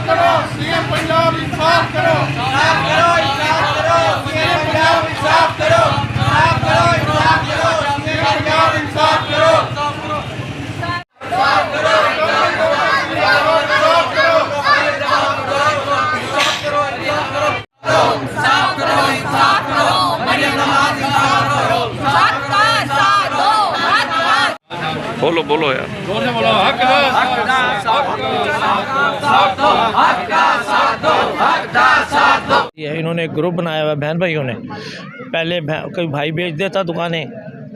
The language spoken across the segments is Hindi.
करो सीएम पंजाब इंसाफ करो सीएम पंजाब इंसाफ करो सीएम पंजाब इंसाफ करो बोलो बोलो यार, बोलो बोलो हक का साथ दो। ये इन्होंने एक ग्रुप बनाया हुआ है बहन भाइयों ने। पहले कोई भाई बेच देता दुकानें,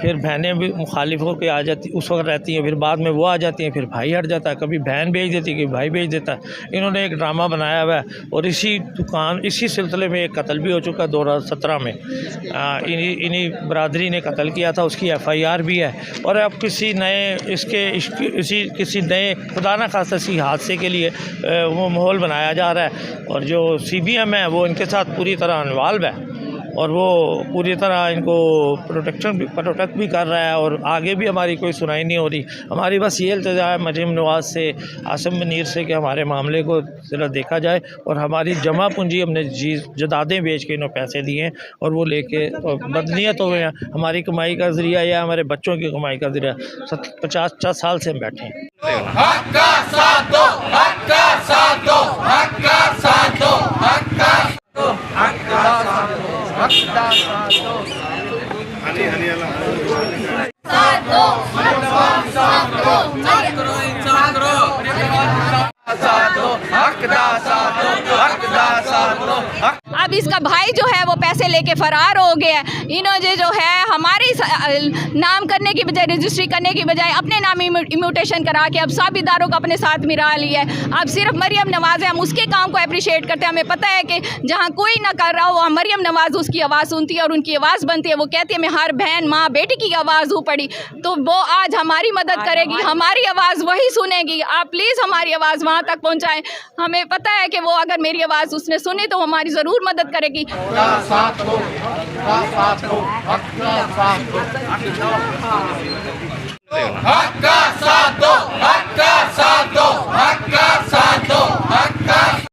फिर बहनें भी मुखालिफ होकर आ जाती उस वक्त रहती हैं, फिर बाद में वो आ जाती हैं, फिर भाई हट जाता है, कभी बहन बेच देती है, कभी भाई बेच देता है। इन्होंने एक ड्रामा बनाया हुआ है और इसी सिलसिले में एक कत्ल भी हो चुका है 2017 में। इन्हीं बरादरी ने कत्ल किया था, उसकी FIR भी है। और अब किसी नए किसी नए खुदा न खास्ता सी हादसे के लिए वो माहौल बनाया जा रहा है। और जो CBM है वो इनके साथ पूरी तरह इन्वॉल्व है और वो पूरी तरह इनको प्रोटेक्ट भी कर रहा है। और आगे भी हमारी कोई सुनाई नहीं हो रही। हमारी बस ये इल्तिजा है मरीम नवाज़ से, आसिम मुनीर से कि हमारे मामले को ज़रा देखा जाए और हमारी जमा पूंजी हमने जदादें बेच के इन्होंने पैसे दिए हैं और वो लेके बदनीयत हो गए हैं। हमारी कमाई का ज़रिया या हमारे बच्चों की कमाई का ज़रिया 50 साल से हम बैठे हैं। हक का साथ दो, हक का साथ दो, हक का साथ दो, हक का हक का साथ दो, हक का साथ दो, हनी हनी वाला साथ दो, साथ करो इंसाफ करो साथ दो, हक का साथ दो, हक का साथ दो। अब इसका भाई जो है वो पैसे लेके फरार हो गया है। इन्होंने जो है हमारी नाम करने की बजाय, रजिस्ट्री करने की बजाय अपने नाम इम्यूटेशन करा के अब सब इदारों को अपने साथ मिला लिया है। अब सिर्फ मरियम नवाज़ है, हम उसके काम को अप्रिशिएट करते हैं। हमें पता है कि जहाँ कोई ना कर रहा हो वहाँ मरियम नवाज़ उसकी आवाज़ सुनती है और उनकी आवाज़ बनती है। वो कहती है मैं हर बहन माँ बेटी की आवाज़ हूँ पड़ी, तो वो आज हमारी मदद करेगी, हमारी आवाज़ वही सुनेगी। आप प्लीज़ हमारी आवाज़ वहाँ तक पहुँचाएँ। हमें पता है कि वो अगर मेरी आवाज़ उसने सुनी तो हमारी ज़रूर मदद करेगी। हक का साथ दो, हक का साथ दो, हक का साथ दो, हक का साथ दो, हक का साथ दो।